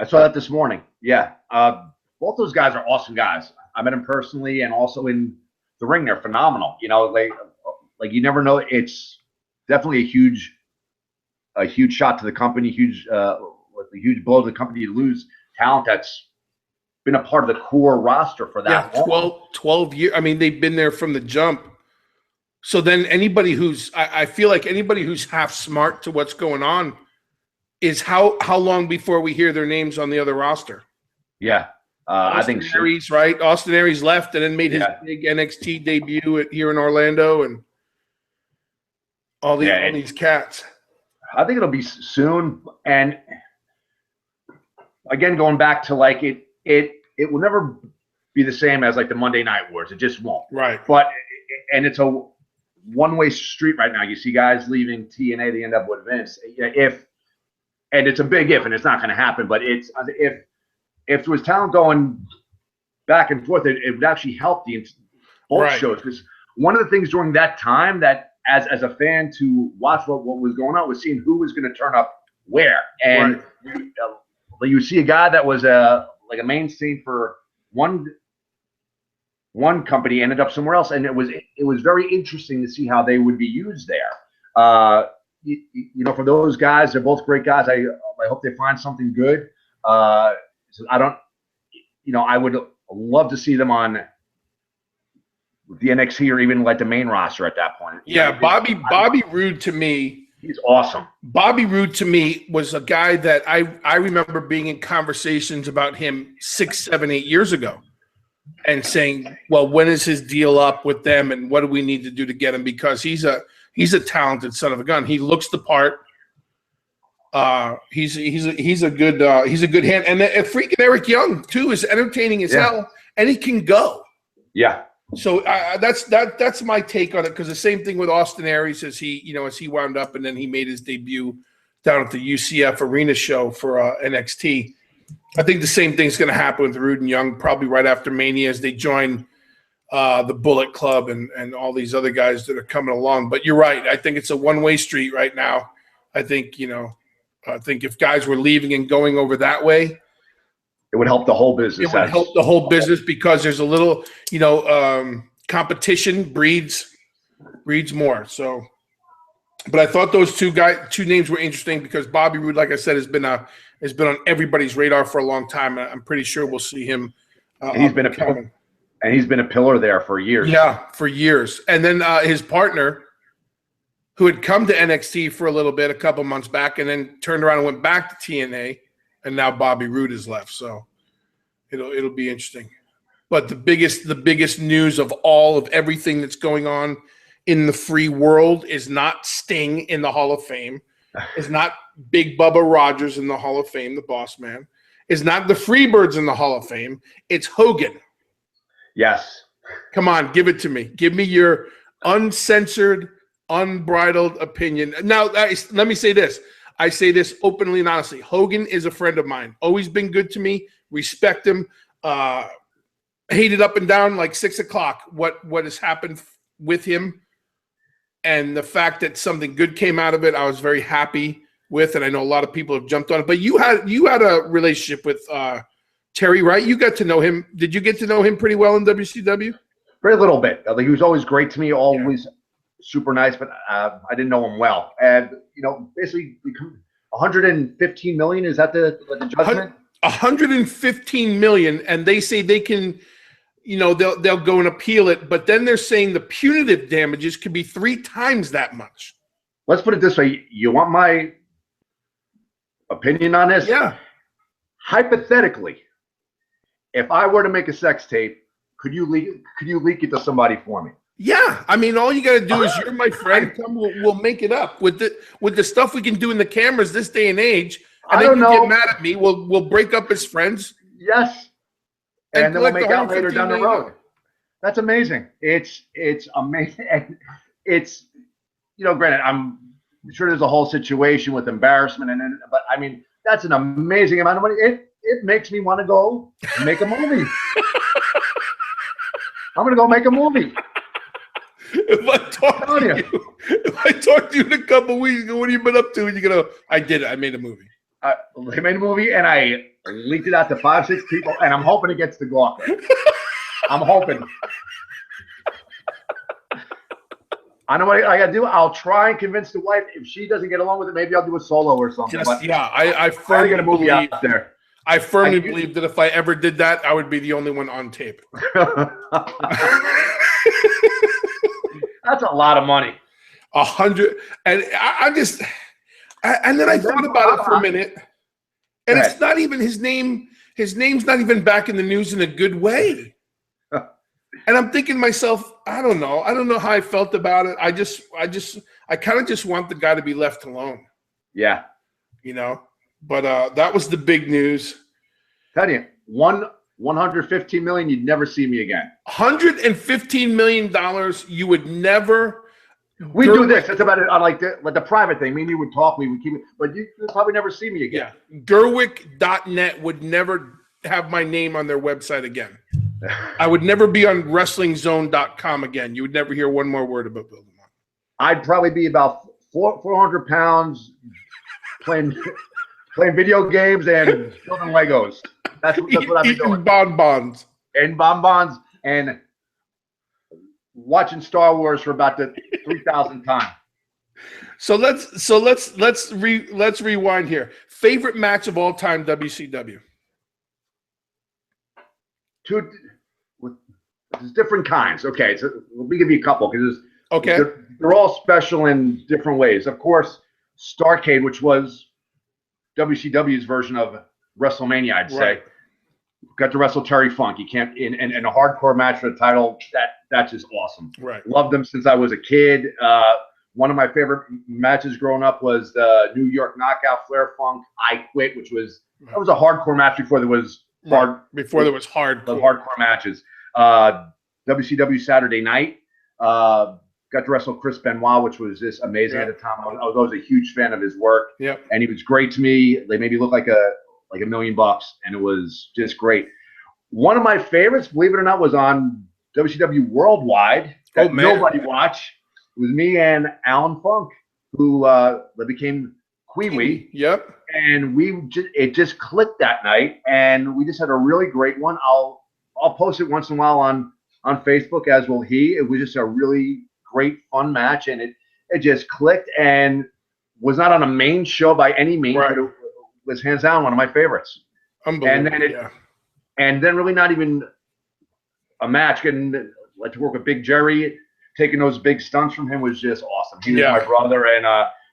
saw that this morning. Yeah, both those guys are awesome guys. I met them personally, and also in the ring, they're phenomenal. Like you never know. It's definitely a huge shot to the company, a huge blow to the company to lose talent that's been a part of the core roster for that long. 12 years. I mean, they've been there from the jump. So then anybody I feel like anybody who's half smart to what's going on is how long before we hear their names on the other roster? Yeah. I think Aries, right? Austin Aries left and then made his big NXT debut here in Orlando, and all these cats. I think it'll be soon. And again, going back to like it will never be the same as like the Monday Night Wars. It just won't. Right. But and it's a one-way street right now. You see guys leaving TNA, they end up with Vince. And it's a big if, and it's not going to happen. But if there was talent going back and forth, it would actually help both shows. Because one of the things during that time that as a fan to watch what was going on was seeing who was going to turn up where. And you see a guy that was like a mainstay for one company ended up somewhere else, and it was very interesting to see how they would be used there. For those guys, they're both great guys. I hope they find something good. So I would love to see them on the NXT or even like the main roster at that point. Yeah, Bobby Roode to me, he's awesome. Bobby Roode to me was a guy that I remember being in conversations about him 6, 7, 8 years ago, and saying, well, when is his deal up with them, and what do we need to do to get him? Because he's a talented son of a gun. He looks the part. He's a good hand, and freaking Eric Young too is entertaining as hell, and he can go. Yeah. So that's my take on it, because the same thing with Austin Aries as he wound up, and then he made his debut down at the UCF Arena show for NXT. I think the same thing's going to happen with Roode and Young probably right after Mania as they join the Bullet Club and all these other guys that are coming along. But you're right. I think it's a one-way street right now. I think, I think if guys were leaving and going over that way, it would help the whole business. It would help the whole business because there's a little, competition breeds more. So, but I thought those two names were interesting because Bobby Roode, like I said, has been on everybody's radar for a long time. And I'm pretty sure we'll see him. He's been a pillar there for years. Yeah, for years. And then his partner, who had come to NXT for a little bit, a couple months back, and then turned around and went back to TNA, and now Bobby Roode is left. So it'll be interesting. But the biggest news of everything that's going on in the free world is not Sting in the Hall of Fame, is not Big Bubba Rogers in the Hall of Fame, the boss man, is not the Freebirds in the Hall of Fame. It's Hogan. Yes. Come on, give it to me. Give me your uncensored, unbridled opinion. Now, let me say this. I say this openly and honestly. Hogan is a friend of mine. Always been good to me. Respect him. Hated up and down like 6 o'clock what has happened with him. And the fact that something good came out of it, I was very happy with. And I know a lot of people have jumped on it. But you had a relationship with Terry, right? You got to know him. Did you get to know him pretty well in WCW? Very little bit. Like, he was always great to me, always super nice, but I didn't know him well. And, basically 115 million, is that the judgment? 115 million, and they say they can, they'll go and appeal it, but then they're saying the punitive damages could be 3 times that much. Let's put it this way. You want my opinion on this? Yeah. Hypothetically, if I were to make a sex tape, could you leak it to somebody for me? Yeah, I mean, all you got to do is, you're my friend. Come, we'll make it up with the stuff we can do in the cameras this day and age. And then you get mad at me. We'll break up as friends. Yes, and then we'll make out later down the road. That's amazing. It's amazing. And it's granted, I'm sure there's a whole situation with embarrassment but I mean, that's an amazing amount of money. It makes me want to go make a movie. I'm gonna go make a movie. If I talk to you in a couple of weeks, what have you been up to? And you're gonna, I did it. I made a movie. I made a movie and I leaked it out to 5-6 people, and I'm hoping it gets to Gawker. I'm hoping. I know what I got to do. I'll try and convince the wife. If she doesn't get along with it, maybe I'll do a solo or something. I firmly get a movie believe out there. I firmly believe that if I ever did that, I would be the only one on tape. That's a lot of money. 100, and and then I thought about it for a minute, and it's not even his name. His name's not even back in the news in a good way. And I'm thinking to myself, I don't know. I don't know how I felt about it. I kind of just want the guy to be left alone. Yeah. But that was the big news. Tell you, 115 million, you'd never see me again. $115 million, you would never. We do this. That's about it. On like the private thing. Me and you would talk. We would keep it, but you'd probably never see me again. Yeah. Gerwick.net would never have my name on their website again. I would never be on WrestlingZone.com again. You would never hear one more word about Bill DeMott. I'd probably be about 400 pounds playing video games and building Legos. That's what I've been doing. Eating bonbons. And bonbons and watching Star Wars for about the 3,000th time. So let's rewind here. Favorite match of all time, WCW. There's different kinds. Okay, so let me give you a couple because okay, they're all special in different ways. Of course, Starrcade, which was WCW's version of WrestleMania, I'd say. Got to wrestle Terry Funk. You can't in a hardcore match for the title. That's just awesome. Right. Loved them since I was a kid. One of my favorite matches growing up was the New York Knockout Flair Funk I Quit, which was a hardcore match before there was hardcore matches. WCW Saturday Night. Got to wrestle Chris Benoit, which was just amazing at the time. I was always a huge fan of his work. Yep. And he was great to me. They made me look like $1 million, and it was just great. One of my favorites, believe it or not, was on WCW Worldwide that Oh, man. nobody watched. It was me and Alan Funk, who became Kwee-Wee. Yep. And it just clicked that night, and we just had a really great one. I'll post it once in a while on Facebook, as will he. It was just a really great, fun match, and it just clicked, and was not on a main show by any means, Right. but it was hands down one of my favorites. Unbelievable. And then really not even a match. Getting to work with Big Jerry, taking those big stunts from him was just awesome. He was my brother, and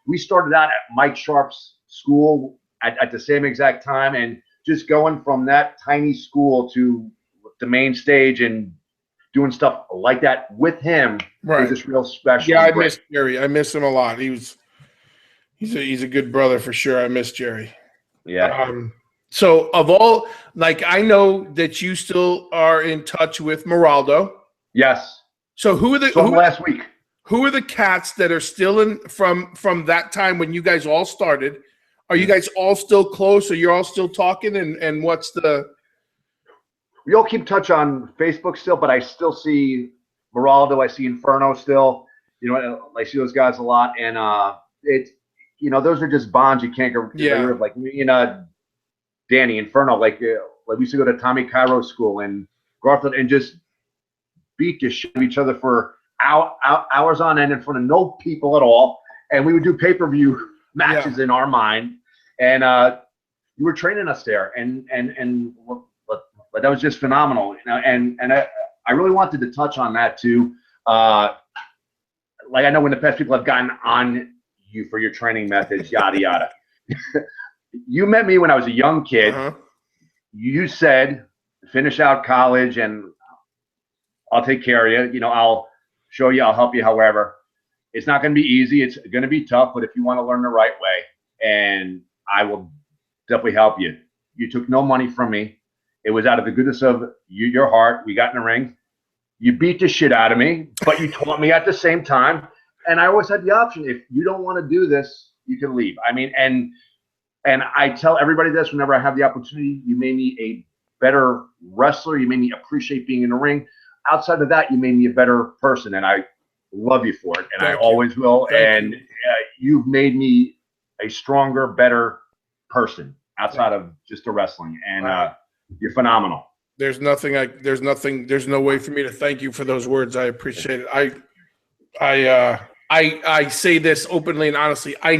we started out at Mike Sharp's school at the same exact time, and just going from that tiny school to the main stage and doing stuff like that with him was just real special. Yeah, I miss Jerry. I miss him a lot. He's a good brother for sure. I miss Jerry. Yeah. So of all, like, I know that you still are in touch with Moraldo. Yes. So last week. Who are the cats that are still in from that time when you guys all started? Are you guys all still close? Or you're all still talking? And what's the? We all keep touch on Facebook still, but I still see Moraldo. I see Inferno still. You know, I see those guys a lot, and it's, you know, those are just bonds you can't get rid of. Like me and Danny Inferno, like we used to go to Tommy Cairo's school in Garfield and just beat the shit out of each other for hours on end in front of no people at all, and we would do pay-per-view matches in our mind, and you were training us there, and but that was just phenomenal, you know, and I really wanted to touch on that too. Like, I know in the past people have gotten on you for your training methods, yada yada. You met me when I was a young kid. You said, finish out college and I'll take care of you. You know, I'll show you, I'll help you. However, it's not going to be easy. It's going to be tough, but if you want to learn the right way, and I will definitely help you. You took no money from me. It was out of the goodness of your heart. We got in the ring. You beat the shit out of me, but you taught me at the same time. And I always had the option. If you don't want to do this, you can leave. I mean, and I tell everybody this whenever I have the opportunity. You made me a better wrestler. You made me appreciate being in the ring. Outside of that, you made me a better person, and I love you for it, and I always will. And you've made me a stronger, better person outside of just the wrestling, and you're phenomenal. There's no way for me to thank you for those words. I appreciate it. I say this openly and honestly. I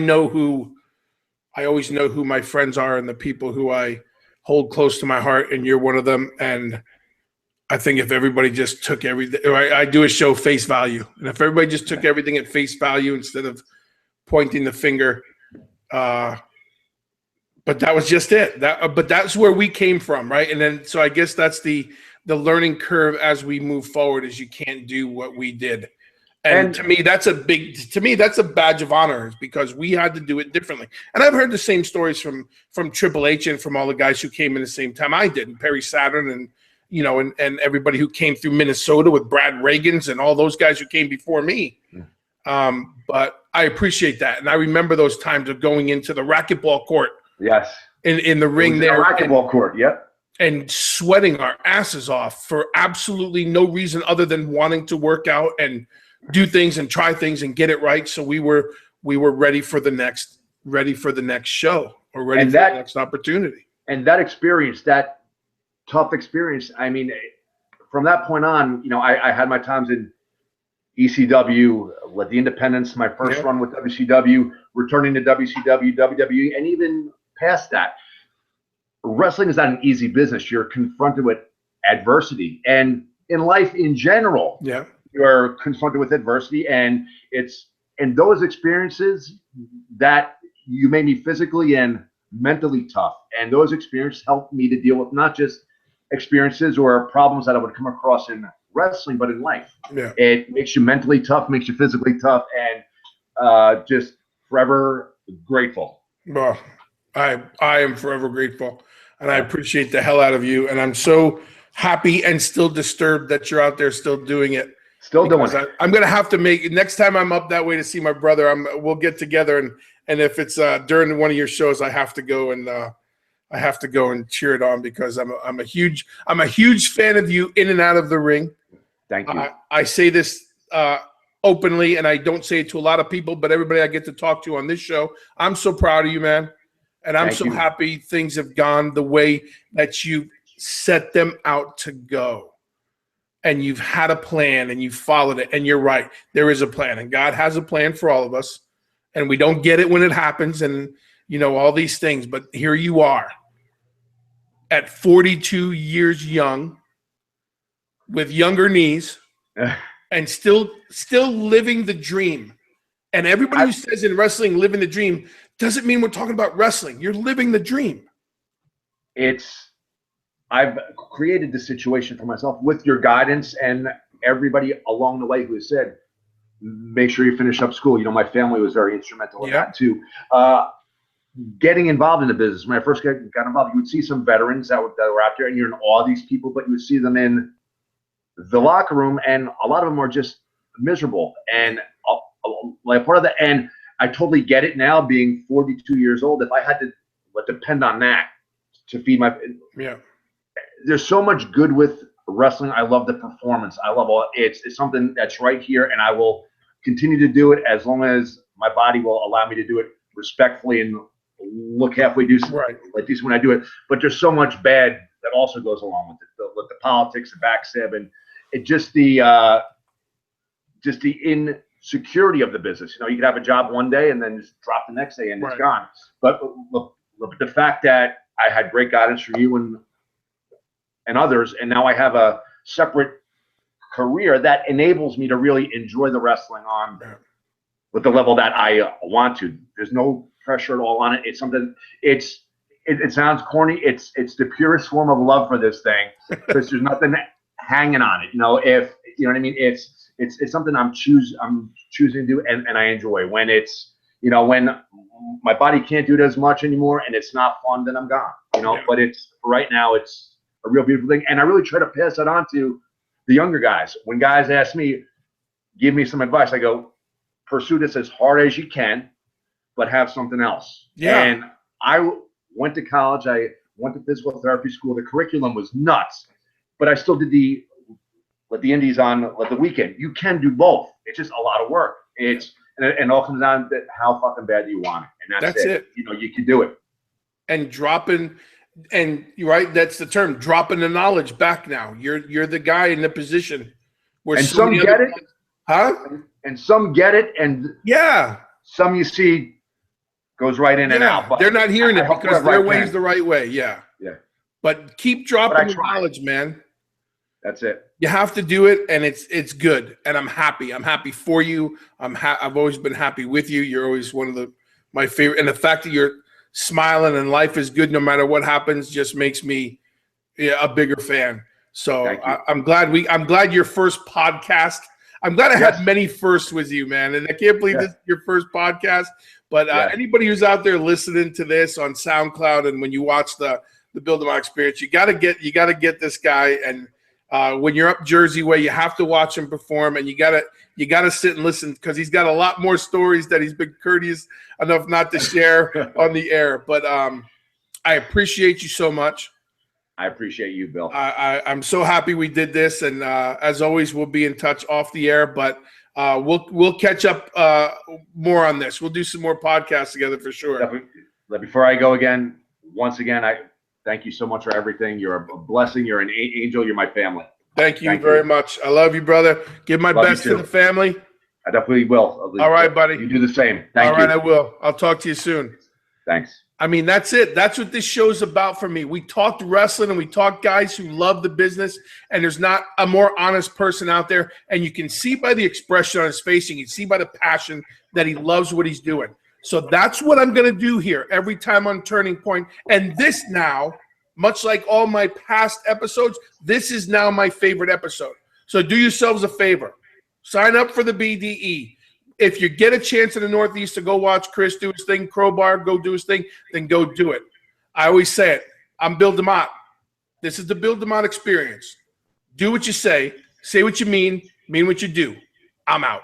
always know who my friends are and the people who I hold close to my heart, and you're one of them. And I think if everybody just took everything, I do a show face value, and if everybody just took everything at face value instead of pointing the finger, but that was just it. But that's where we came from, right? And then, so I guess that's the learning curve as we move forward, is you can't do what we did. And to me, that's a badge of honor, because we had to do it differently. And I've heard the same stories from Triple H and from all the guys who came in the same time I did, and Perry Saturn, and you know, and everybody who came through Minnesota with Brad Reagans and all those guys who came before me. But I appreciate that, and I remember those times of going into the racquetball court. Yes. In the ring there. The racquetball court, yep. And sweating our asses off for absolutely no reason other than wanting to work out and do things and try things and get it right. So we were ready for the next show, or ready for the next opportunity. And that experience, that tough experience, I mean, from that point on, you know, I had my times in ECW, with the Independents, my first run with WCW, returning to WCW, WWE, and even past that. Wrestling is not an easy business. You're confronted with adversity, and in life in general, you're confronted with adversity, and it's in those experiences that you made me physically and mentally tough. And those experiences helped me to deal with not just experiences or problems that I would come across in wrestling, but in life. It makes you mentally tough, makes you physically tough, and just forever grateful. Well, I am forever grateful, and I appreciate the hell out of you, and I'm so happy and still disturbed that you're out there still doing it. Still doing it. I'm gonna have to make, next time I'm up that way to see my brother, we'll get together, and if it's during one of your shows, I have to go and cheer it on, because I'm a huge fan of you in and out of the ring, Thank you. I say this openly, and I don't say it to a lot of people, but everybody I get to talk to on this show, I'm so proud of you, man. And I'm Thank so you. happy things have gone the way that you set them out to go. And you've had a plan and you followed it. And you're right. There is a plan. And God has a plan for all of us. And we don't get it when it happens and, all these things. But here you are at 42 years young with younger knees and still living the dream. And everybody who says in wrestling, living the dream, doesn't mean we're talking about wrestling. You're living the dream. I've created this situation for myself with your guidance and everybody along the way who has said, make sure you finish up school. My family was very instrumental in that too. Getting involved in the business. When I first got involved, you would see some veterans that were out there and you're in awe of these people, but you would see them in the locker room and a lot of them are just miserable. And like part of that, and I totally get it now being 42 years old. If I had to depend on that to feed my, there's so much good with wrestling. I love the performance. I love it's something that's right here, and I will continue to do it as long as my body will allow me to do it respectfully and look halfway decent, like decent when I do it. But there's so much bad that also goes along with it, with the politics, the backstab, and it just the insecurity of the business. You could have a job one day and then just drop the next day and it's gone. But the fact that I had great guidance from you and others, and now I have a separate career that enables me to really enjoy the wrestling on with the level that I want to. There's no pressure at all on it. It's something. It sounds corny. It's the purest form of love for this thing because there's nothing hanging on it. If you know what I mean. It's something I'm choosing to do, and I enjoy. When it's when my body can't do it as much anymore, and it's not fun, then I'm gone. But it's right now. It's a real beautiful thing, and I really try to pass that on to the younger guys. When guys ask me, give me some advice, I go, pursue this as hard as you can, but have something else. And I went to college. I went to physical therapy school. The curriculum was nuts, but I still did the indies on the weekend. You can do both. It's just a lot of work. And it all comes down to how fucking bad do you want it, and that's it. You can do it. And dropping. And you're right, that's the term, dropping the knowledge back now. You're the guy in the position where some get it. And some get it, and some you see goes right in and out. But they're not hearing it because their way's the right way. Yeah. But keep dropping the knowledge, man. That's it. You have to do it, and it's good. And I'm happy. I'm happy for you. I've always been happy with you. You're always one of my favorite. And the fact that you're smiling and life is good no matter what happens just makes me a bigger fan. So I'm glad your first podcast. I'm glad I had many firsts with you, man, and I can't believe this is your first podcast. But anybody who's out there listening to this on SoundCloud and when you watch the Build My Experience, you gotta get this guy. And when you're up Jersey way, you have to watch him perform, and you gotta sit and listen because he's got a lot more stories that he's been courteous enough not to share on the air. But I appreciate you so much. I appreciate you, Bill. I'm so happy we did this, and as always, we'll be in touch off the air. But we'll catch up more on this. We'll do some more podcasts together for sure. But before I go again, once again, I thank you so much for everything. You're a blessing. You're an angel. You're my family. Thank you very much. I love you, brother. Give my best to the family. I definitely will. All right, buddy. You do the same. Thank you. All right, I will. I'll talk to you soon. Thanks. I mean, that's it. That's what this show's about for me. We talked wrestling and we talk guys who love the business, and there's not a more honest person out there. And you can see by the expression on his face, and you can see by the passion that he loves what he's doing. So that's what I'm going to do here every time on Turning Point. And this now, much like all my past episodes, this is now my favorite episode. So do yourselves a favor. Sign up for the BDE. If you get a chance in the Northeast to go watch Chris do his thing, Crowbar, go do his thing, then go do it. I always say it. I'm Bill DeMott. This is the Bill DeMott experience. Do what you say what you mean what you do. I'm out.